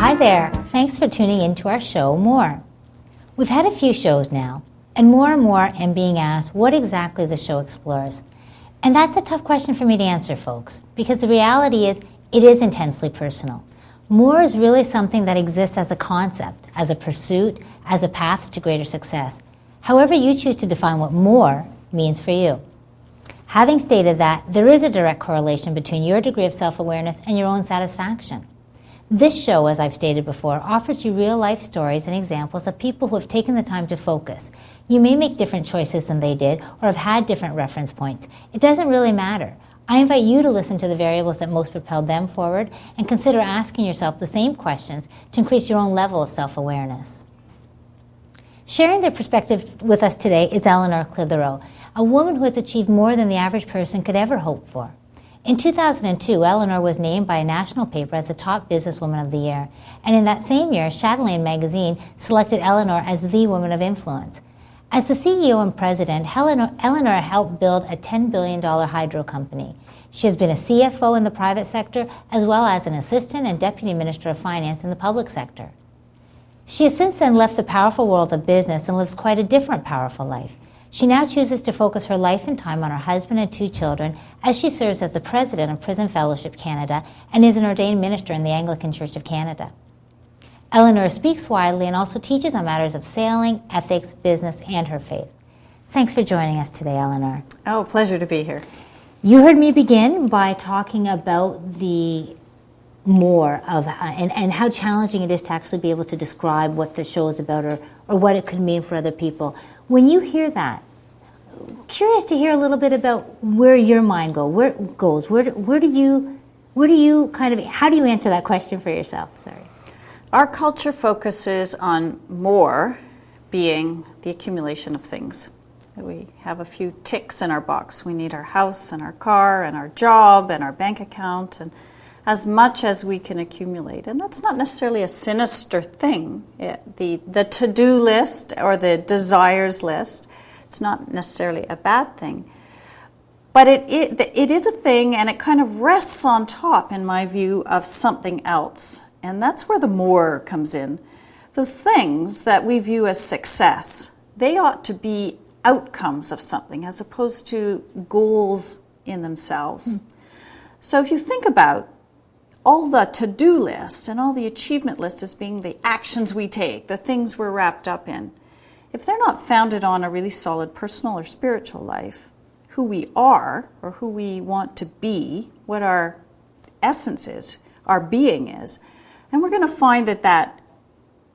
Hi there. Thanks for tuning in to our show, More. We've had a few shows now, and more am being asked what exactly the show explores. And that's a tough question for me to answer, folks, because the reality is it is intensely personal. More is really something that exists as a concept, as a pursuit, as a path to greater success. However you choose to define what more means for you. Having stated that, there is a direct correlation between your degree of self-awareness and your own satisfaction. This show, as I've stated before, offers you real-life stories and examples of people who have taken the time to focus. You may make different choices than they did or have had different reference points. It doesn't really matter. I invite you to listen to the variables that most propelled them forward and consider asking yourself the same questions to increase your own level of self-awareness. Sharing their perspective with us today is Eleanor Clitheroe, a woman who has achieved more than the average person could ever hope for. In 2002, Eleanor was named by a national paper as the top businesswoman of the year, and in that same year, Chatelaine magazine selected Eleanor as the Woman of Influence. As the CEO and president, Eleanor helped build a $10 billion hydro company. She has been a CFO in the private sector, as well as an assistant and deputy minister of finance in the public sector. She has since then left the powerful world of business and lives quite a different powerful life. She now chooses to focus her life and time on her husband and 2 children as she serves as the president of Prison Fellowship Canada and is an ordained minister in the Anglican Church of Canada. Eleanor speaks widely and also teaches on matters of sailing, ethics, business, and her faith. Thanks for joining us today, Eleanor. Oh, pleasure to be here. You heard me begin by talking about the more of and how challenging it is to actually be able to describe what the show is about or what it could mean for other people. When you hear that, curious to hear a little bit about where your mind goes. Where do you kind of, how do you answer that question for yourself? Sorry. Our culture focuses on more being the accumulation of things. We have a few ticks in our box. We need our house and our car and our job and our bank account and as much as we can accumulate. And that's not necessarily a sinister thing. The to-do list or the desires list, it's not necessarily a bad thing. But it is a thing, and it kind of rests on top, in my view, of something else. And that's where the more comes in. Those things that we view as success, they ought to be outcomes of something as opposed to goals in themselves. So if you think about all the to-do list and all the achievement list as being the actions we take, the things we're wrapped up in, if they're not founded on a really solid personal or spiritual life, who we are or who we want to be, what our essence is, our being is, and we're going to find that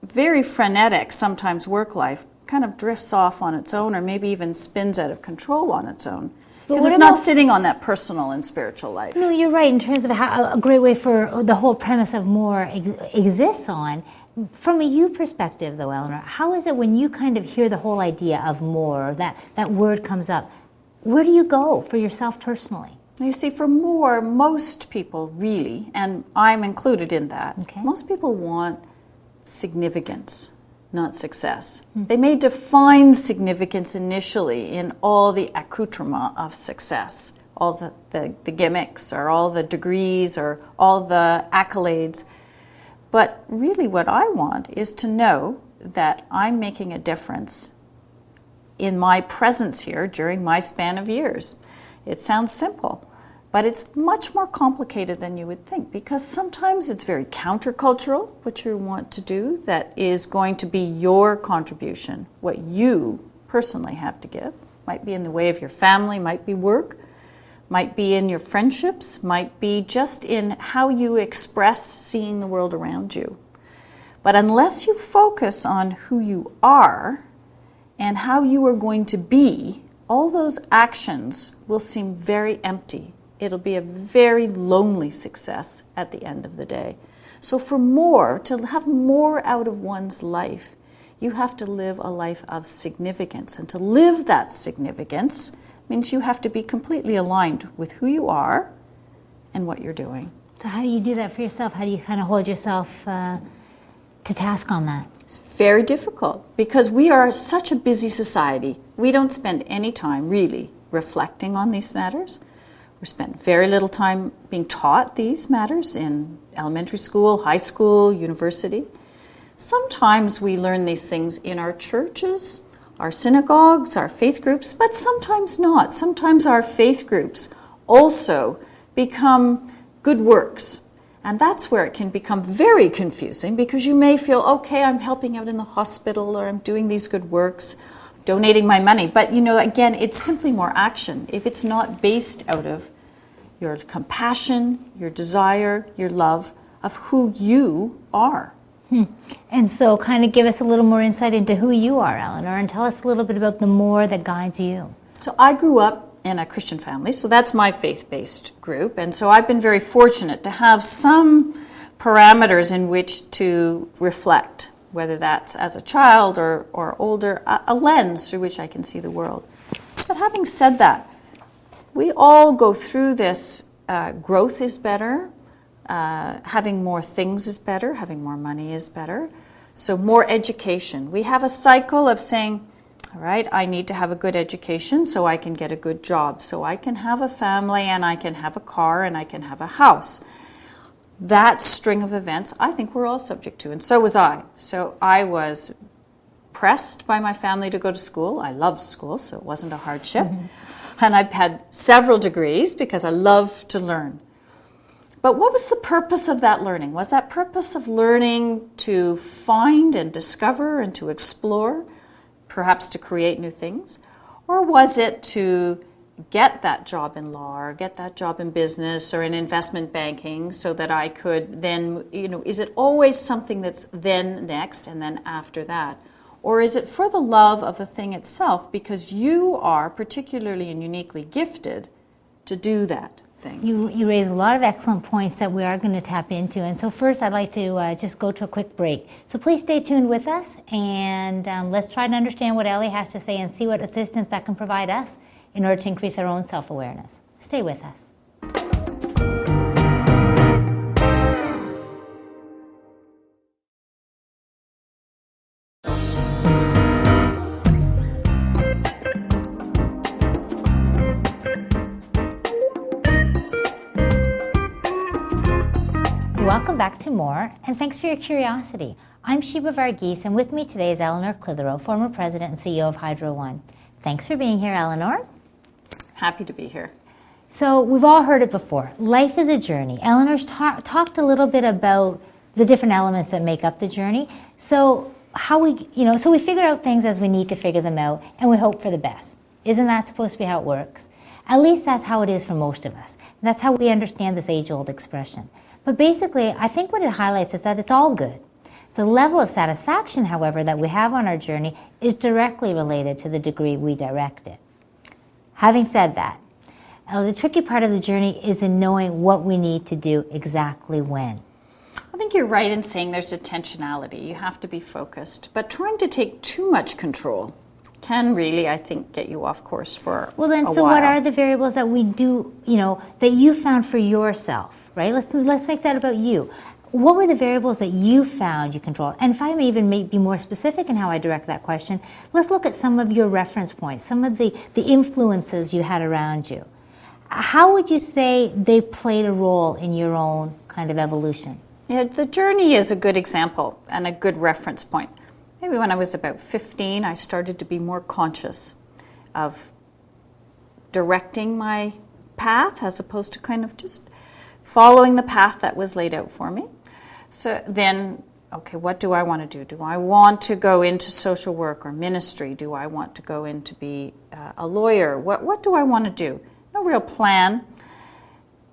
very frenetic, sometimes work life, kind of drifts off on its own or maybe even spins out of control on its own. Because it's not sitting on that personal and spiritual life. No, you're right, in terms of how a great way for the whole premise of more exists on. From a you perspective, though, Eleanor, how is it when you kind of hear the whole idea of more, or that word comes up, where do you go for yourself personally? You see, for more, most people really, and I'm included in that, most people want significance, not success. They may define significance initially in all the accoutrement of success, all the gimmicks or all the degrees or all the accolades. But really what I want is to know that I'm making a difference in my presence here during my span of years. It sounds simple, but it's much more complicated than you would think, because sometimes it's very countercultural, what you want to do, that is going to be your contribution, what you personally have to give. Might be in the way of your family, might be work, might be in your friendships, might be just in how you express seeing the world around you. But unless you focus on who you are and how you are going to be, all those actions will seem very empty. It'll be a very lonely success at the end of the day. So for more, to have more out of one's life, you have to live a life of significance. And to live that significance means you have to be completely aligned with who you are and what you're doing. So how do you do that for yourself? How do you kind of hold yourself to task on that? It's very difficult because we are such a busy society. We don't spend any time really reflecting on these matters. We spent very little time being taught these matters in elementary school, high school, university. Sometimes we learn these things in our churches, our synagogues, our faith groups, but sometimes not. Sometimes our faith groups also become good works. And that's where it can become very confusing, because you may feel, okay, I'm helping out in the hospital, or I'm doing these good works, donating my money. But, again, it's simply more action. If it's not based out of your compassion, your desire, your love of who you are. And so kind of give us a little more insight into who you are, Eleanor, and tell us a little bit about the more that guides you. So I grew up in a Christian family, so that's my faith-based group. And so I've been very fortunate to have some parameters in which to reflect, whether that's as a child or older, a lens through which I can see the world. But having said that, we all go through this. Growth is better. Having more things is better. Having more money is better. So more education. We have a cycle of saying, all right, I need to have a good education so I can get a good job, so I can have a family, and I can have a car, and I can have a house. That string of events, I think we're all subject to, and so was I. So I was pressed by my family to go to school. I loved school, so it wasn't a hardship. And I've had several degrees because I love to learn. But what was the purpose of that learning? Was that purpose of learning to find and discover and to explore, perhaps to create new things? Or was it to get that job in law, or get that job in business or in investment banking, so that I could then, is it always something that's then next and then after that? Or is it for the love of the thing itself, because you are particularly and uniquely gifted to do that thing? You raise a lot of excellent points that we are going to tap into. And so first I'd like to just go to a quick break. So please stay tuned with us, and let's try to understand what Ellie has to say and see what assistance that can provide us in order to increase our own self-awareness. Stay with us. Welcome back to More, and thanks for your curiosity. I'm Sheba Varghese, and with me today is Eleanor Clitheroe, former president and CEO of Hydro One. Thanks for being here, Eleanor. Happy to be here. So we've all heard it before. Life is a journey. Eleanor's talked a little bit about the different elements that make up the journey. So we figure out things as we need to figure them out, and we hope for the best. Isn't that supposed to be how it works? At least that's how it is for most of us. That's how we understand this age-old expression. But basically, I think what it highlights is that it's all good. The level of satisfaction, however, that we have on our journey is directly related to the degree we direct it. Having said that, the tricky part of the journey is in knowing what we need to do exactly when. I think you're right in saying there's intentionality. You have to be focused. But trying to take too much control can really, I think, get you off course for Well, then, a so while. what are the variables that we do, that you found for yourself, right? Let's make that about you. What were the variables that you found you controlled? And if I may even be more specific in how I direct that question, let's look at some of your reference points, some of the influences you had around you. How would you say they played a role in your own kind of evolution? Yeah, the journey is a good example and a good reference point. Maybe when I was about 15, I started to be more conscious of directing my path as opposed to kind of just following the path that was laid out for me. So then, okay, what do I want to do? Do I want to go into social work or ministry? Do I want to go in to be a lawyer? What do I want to do? No real plan.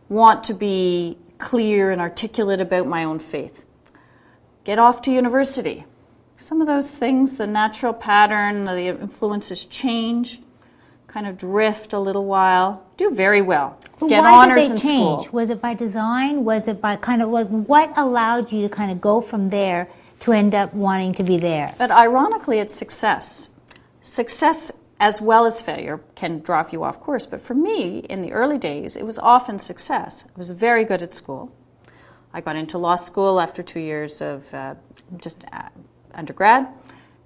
Want to be clear and articulate about my own faith. Get off to university. Some of those things, the natural pattern, the influences change, kind of drift a little while, do very well. But Get why honors did in they change? school. Was it by design? Was it by kind of like what allowed you to kind of go from there to end up wanting to be there? But ironically, it's success. Success as well as failure can drive you off course. But for me, in the early days, it was often success. I was very good at school. I got into law school after 2 years of undergrad,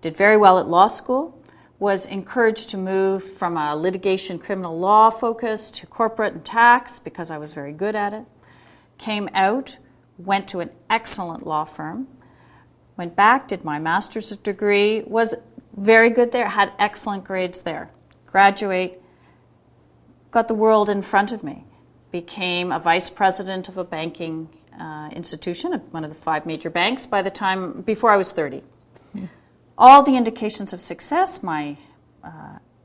did very well at law school, was encouraged to move from a litigation criminal law focus to corporate and tax because I was very good at it. Came out, went to an excellent law firm, went back, did my master's degree, was very good there, had excellent grades there. Graduate, got the world in front of me. Became a vice president of a banking institution, one of the 5 major banks, before I was 30. All the indications of success. My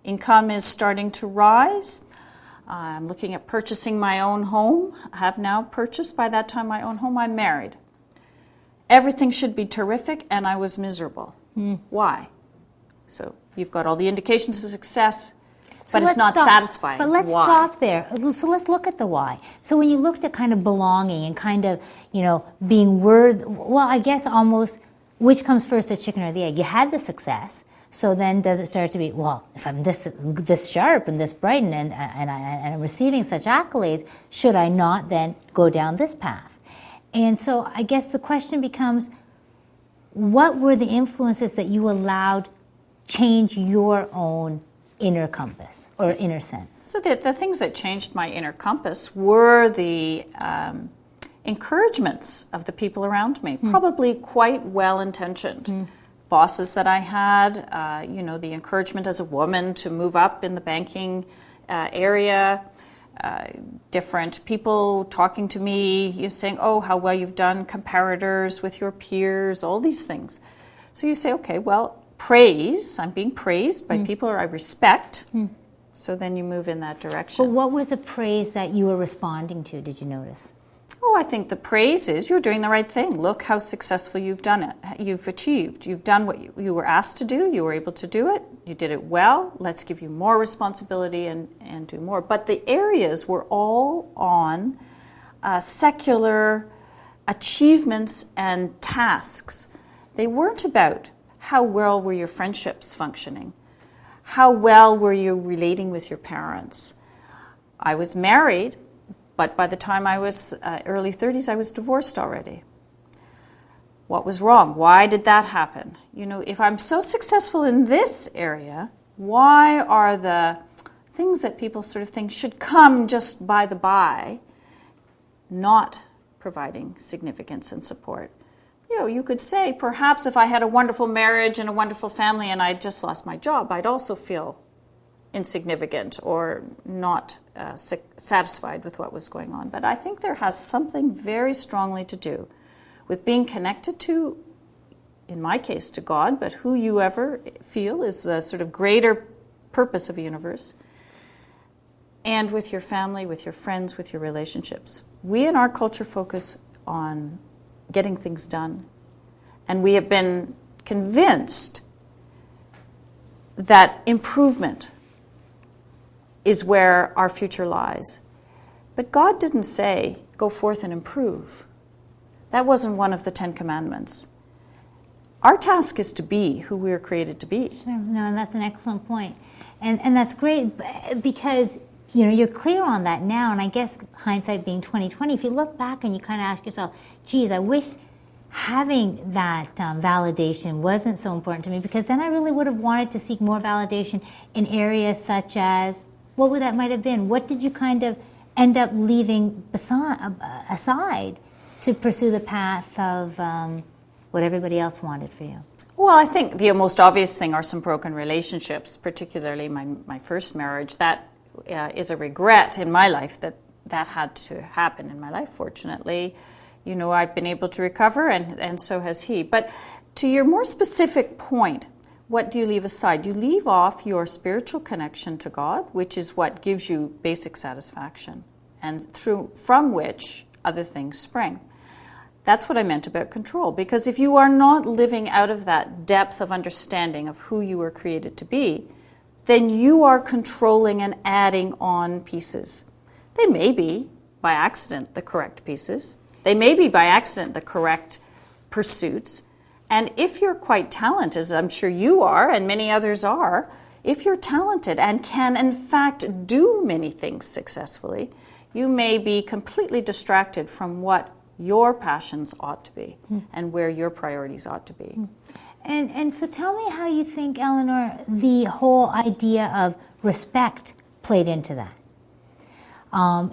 income is starting to rise. I'm looking at purchasing my own home. I have now purchased by that time my own home. I'm married. Everything should be terrific, and I was miserable. Why? So you've got all the indications of success, but it's not satisfying. But let's stop there. So let's look at the why. So when you looked at kind of belonging and kind of, being worthy, well, I guess almost, which comes first, the chicken or the egg? You had the success, so then does it start to be, well, if I'm this sharp and this bright and I'm receiving such accolades, should I not then go down this path? And so I guess the question becomes, what were the influences that you allowed change your own inner compass or inner sense? So the things that changed my inner compass were the encouragements of the people around me, probably quite well-intentioned. Bosses that I had, the encouragement as a woman to move up in the banking area, different people talking to me, saying, oh, how well you've done, comparators with your peers, all these things. So you say, okay, well, praise, I'm being praised by people I respect, so then you move in that direction. But what was a praise that you were responding to, did you notice? Oh, I think the praise is you're doing the right thing. Look how successful you've done it. You've achieved. You've done what you were asked to do. You were able to do it. You did it well. Let's give you more responsibility and do more. But the areas were all on secular achievements and tasks. They weren't about how well were your friendships functioning? How well were you relating with your parents? I was married, but by the time I was early 30s, I was divorced already. What was wrong? Why did that happen? If I'm so successful in this area, why are the things that people sort of think should come just by the by not providing significance and support? You could say, perhaps if I had a wonderful marriage and a wonderful family and I just lost my job, I'd also feel insignificant or not satisfied with what was going on. But I think there has something very strongly to do with being connected to, in my case, to God, but who you ever feel is the sort of greater purpose of the universe, and with your family, with your friends, with your relationships. We in our culture focus on getting things done. And we have been convinced that improvement is where our future lies. But God didn't say, go forth and improve. That wasn't one of the 10 Commandments. Our task is to be who we were created to be. Sure, and that's an excellent point. And that's great because you're clear on that now, and I guess hindsight being 20/20, if you look back and you kind of ask yourself, geez, I wish having that validation wasn't so important to me, because then I really would have wanted to seek more validation in areas such as, what would that might have been? What did you kind of end up leaving aside to pursue the path of what everybody else wanted for you? Well, I think the most obvious thing are some broken relationships, particularly my first marriage. That is a regret in my life that had to happen in my life. Fortunately, I've been able to recover, and so has he. But to your more specific point, what do you leave aside? You leave off your spiritual connection to God, which is what gives you basic satisfaction, and from which other things spring. That's what I meant about control, because if you are not living out of that depth of understanding of who you were created to be, then you are controlling and adding on pieces. They may be, by accident, the correct pieces. They may be, by accident, the correct pursuits. And if you're quite talented, as I'm sure you are, and many others are, if you're talented and can, in fact, do many things successfully, you may be completely distracted from what your passions ought to be and where your priorities ought to be. And so tell me how you think, Eleanor, the whole idea of respect played into that.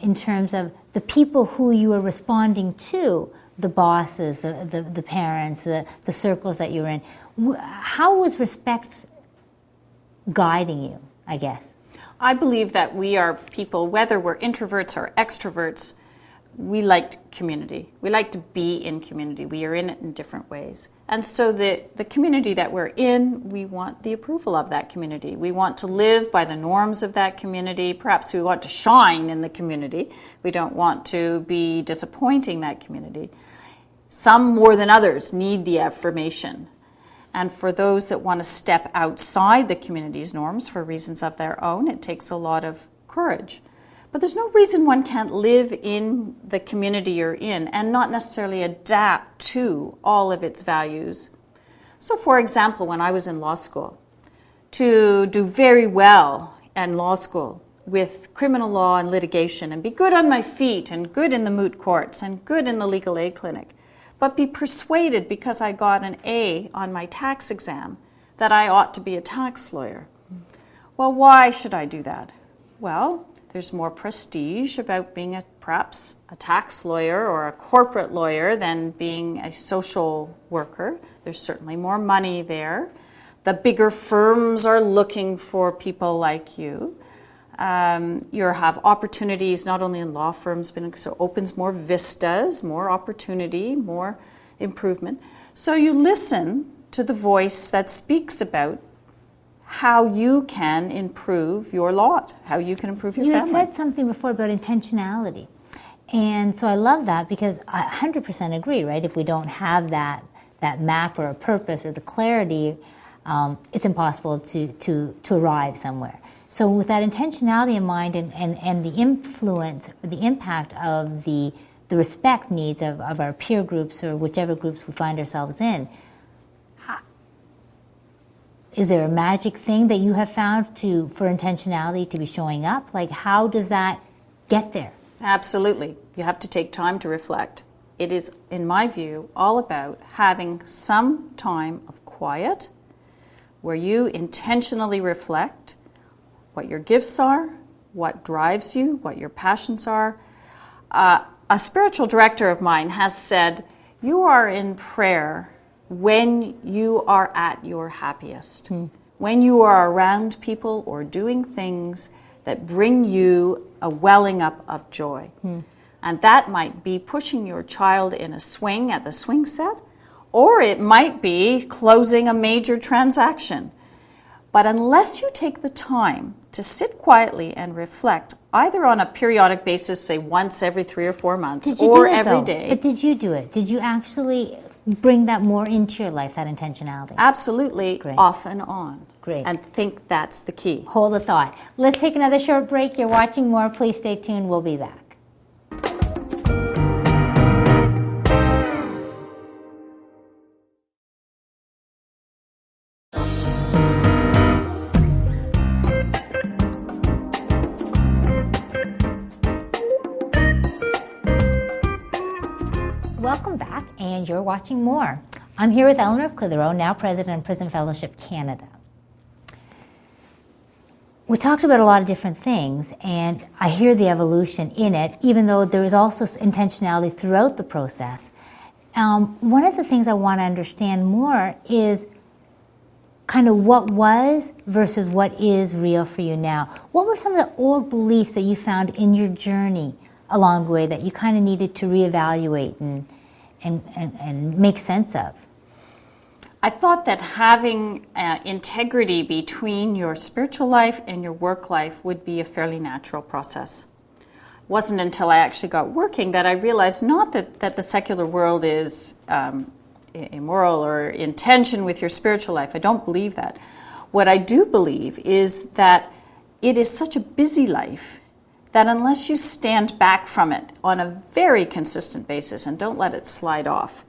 In terms of the people who you were responding to, the bosses, the parents, the circles that you were in. How was respect guiding you, I guess? I believe that we are people, whether we're introverts or extroverts, we liked community. We like to be in community. We are in it in different ways. And so the community that we're in, we want the approval of that community. We want to live by the norms of that community. Perhaps we want to shine in the community. We don't want to be disappointing that community. Some more than others need the affirmation. And for those that want to step outside the community's norms for reasons of their own, it takes a lot of courage. But there's no reason one can't live in the community you're in and not necessarily adapt to all of its values. So, for example, when I was in law school, to do very well in law school with criminal law and litigation and be good on my feet and good in the moot courts and good in the legal aid clinic, but be persuaded because I got an A on my tax exam that I ought to be a tax lawyer. Well, why should I do that? Well, there's more prestige about being perhaps a tax lawyer or a corporate lawyer than being a social worker. There's certainly more money there. The bigger firms are looking for people like you. You have opportunities not only in law firms, but it so opens more vistas, more opportunity, more improvement. So you listen to the voice that speaks about how you can improve your lot, how you can improve your family. You had said something before about intentionality. And so I love that because I 100% agree, right? If we don't have that map or a purpose or the clarity, it's impossible to arrive somewhere. So with that intentionality in mind and the influence, the impact of the respect needs of our peer groups or whichever groups we find ourselves in, is there a magic thing that you have found for intentionality to be showing up? Like, how does that get there? Absolutely. You have to take time to reflect. It is, in my view, all about having some time of quiet where you intentionally reflect what your gifts are, what drives you, what your passions are. A spiritual director of mine has said, you are in prayer when you are at your happiest, when you are around people or doing things that bring you a welling up of joy. And that might be pushing your child in a swing at the swing set, or it might be closing a major transaction. But unless you take the time to sit quietly and reflect, either on a periodic basis, say once every 3 or 4 months, or every day. But did you do it? Did you actually bring that more into your life, that intentionality? Absolutely. Great. Off and on. Great. And think that's the key. Hold the thought. Let's take another short break. You're watching more. Please stay tuned. We'll be back. Welcome back, and you're watching more. I'm here with Eleanor Clitheroe, now President of Prison Fellowship Canada. We talked about a lot of different things, and I hear the evolution in it, even though there is also intentionality throughout the process. One of the things I want to understand more is kind of what was versus what is real for you now. What were some of the old beliefs that you found in your journey along the way that you kind of needed to reevaluate and make sense of? I thought that having integrity between your spiritual life and your work life would be a fairly natural process. It wasn't until I actually got working that I realized not that the secular world is immoral or in tension with your spiritual life. I don't believe that. What I do believe is that it is such a busy life that unless you stand back from it on a very consistent basis and don't let it slide off,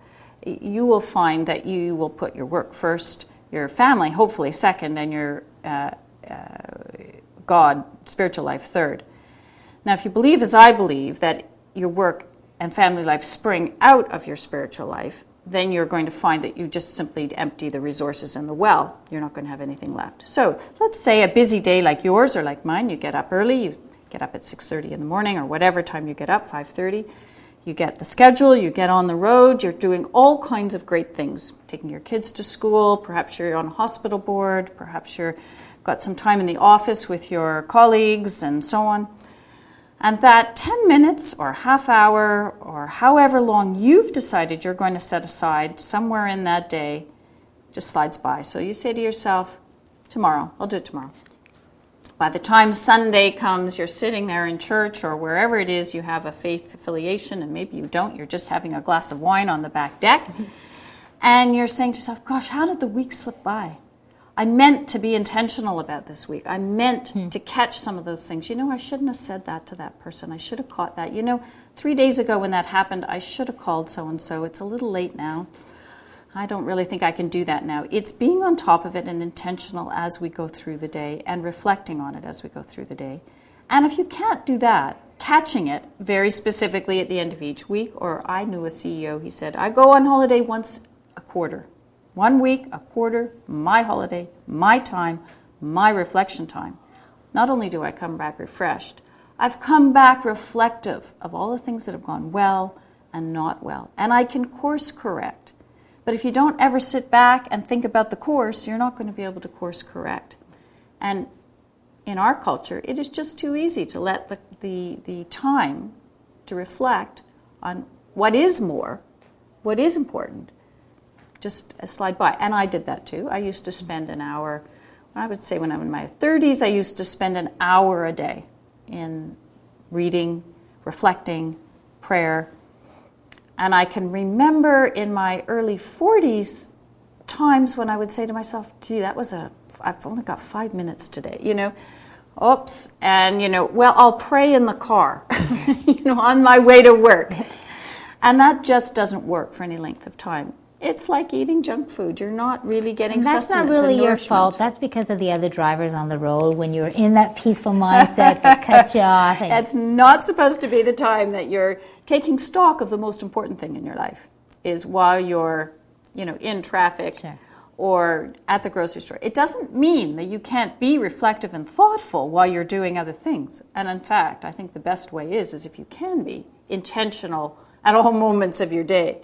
you will find that you will put your work first, your family hopefully second, and your God, spiritual life third. Now, if you believe as I believe that your work and family life spring out of your spiritual life, then you're going to find that you just simply empty the resources in the well. You're not going to have anything left. So let's say a busy day like yours or like mine, you get up early, you get up at 6:30 in the morning or whatever time you get up, 5:30. You get the schedule, you get on the road, you're doing all kinds of great things, taking your kids to school, perhaps you're on a hospital board, perhaps you've got some time in the office with your colleagues and so on. And that 10 minutes or half hour or however long you've decided you're going to set aside somewhere in that day just slides by. So you say to yourself, tomorrow, I'll do it tomorrow. By the time Sunday comes, you're sitting there in church or wherever it is you have a faith affiliation, and maybe you don't, you're just having a glass of wine on the back deck, and you're saying to yourself, gosh, how did the week slip by? I meant to be intentional about this week. I meant to catch some of those things. I shouldn't have said that to that person. I should have caught that. 3 days ago when that happened, I should have called so-and-so. It's a little late now. I don't really think I can do that now. It's being on top of it and intentional as we go through the day and reflecting on it as we go through the day. And if you can't do that, catching it very specifically at the end of each week, or I knew a CEO, he said, I go on holiday once a quarter. 1 week, a quarter, my holiday, my time, my reflection time. Not only do I come back refreshed, I've come back reflective of all the things that have gone well and not well. And I can course correct. But if you don't ever sit back and think about the course, you're not going to be able to course correct. And in our culture, it is just too easy to let the time to reflect on what is more, what is important, just slide by. And I did that too. I used to spend an hour, I would say when I'm in my 30s, I used to spend an hour a day in reading, reflecting, prayer. And I can remember in my early 40s times when I would say to myself, gee, I've only got 5 minutes today, oops. And, well, I'll pray in the car, on my way to work. And that just doesn't work for any length of time. It's like eating junk food. You're not really getting sustenance. That's not really your fault. That's because of the other drivers on the road when you're in that peaceful mindset that cut you off. That's not supposed to be the time that you're taking stock of the most important thing in your life, is while you're, in traffic or at the grocery store. It doesn't mean that you can't be reflective and thoughtful while you're doing other ththings. And in fact, I think the best way is if you can be intentional at all moments of your day.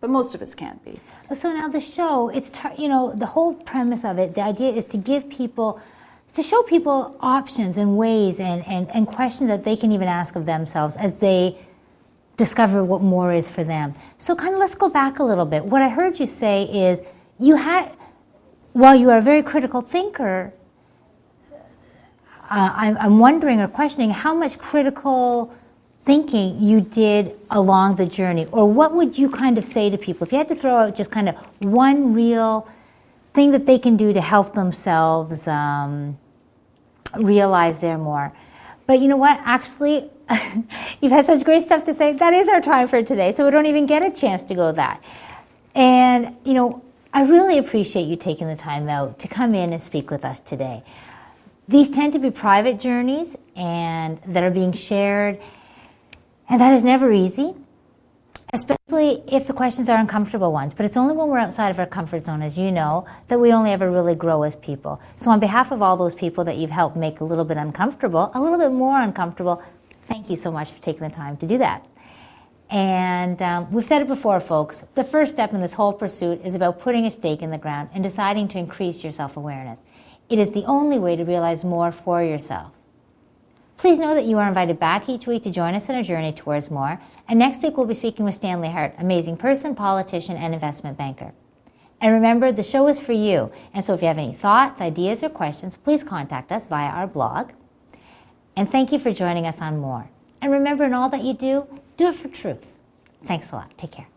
But most of us can't be. So now the show, the whole premise of it, the idea is to show people options and ways and questions that they can even ask of themselves as they discover what more is for them. So let's go back a little bit. What I heard you say is while you are a very critical thinker, I'm wondering or questioning how much critical thinking you did along the journey, or what would you say to people if you had to throw out just one real thing that they can do to help themselves realize they're more. But you know what, actually you've had such great stuff to say. That is our time for today, so we don't even get a chance to go that. And I really appreciate you taking the time out to come in and speak with us today. These tend to be private journeys and that are being shared. And that is never easy, especially if the questions are uncomfortable ones. But it's only when we're outside of our comfort zone, as you know, that we only ever really grow as people. So on behalf of all those people that you've helped make a little bit uncomfortable, a little bit more uncomfortable, thank you so much for taking the time to do that. And we've said it before, folks, the first step in this whole pursuit is about putting a stake in the ground and deciding to increase your self-awareness. It is the only way to realize more for yourself. Please know that you are invited back each week to join us in our journey towards more. And next week we'll be speaking with Stanley Hart, amazing person, politician, and investment banker. And remember, the show is for you. And so if you have any thoughts, ideas, or questions, please contact us via our blog. And thank you for joining us on More. And remember, in all that you do, do it for truth. Thanks a lot. Take care.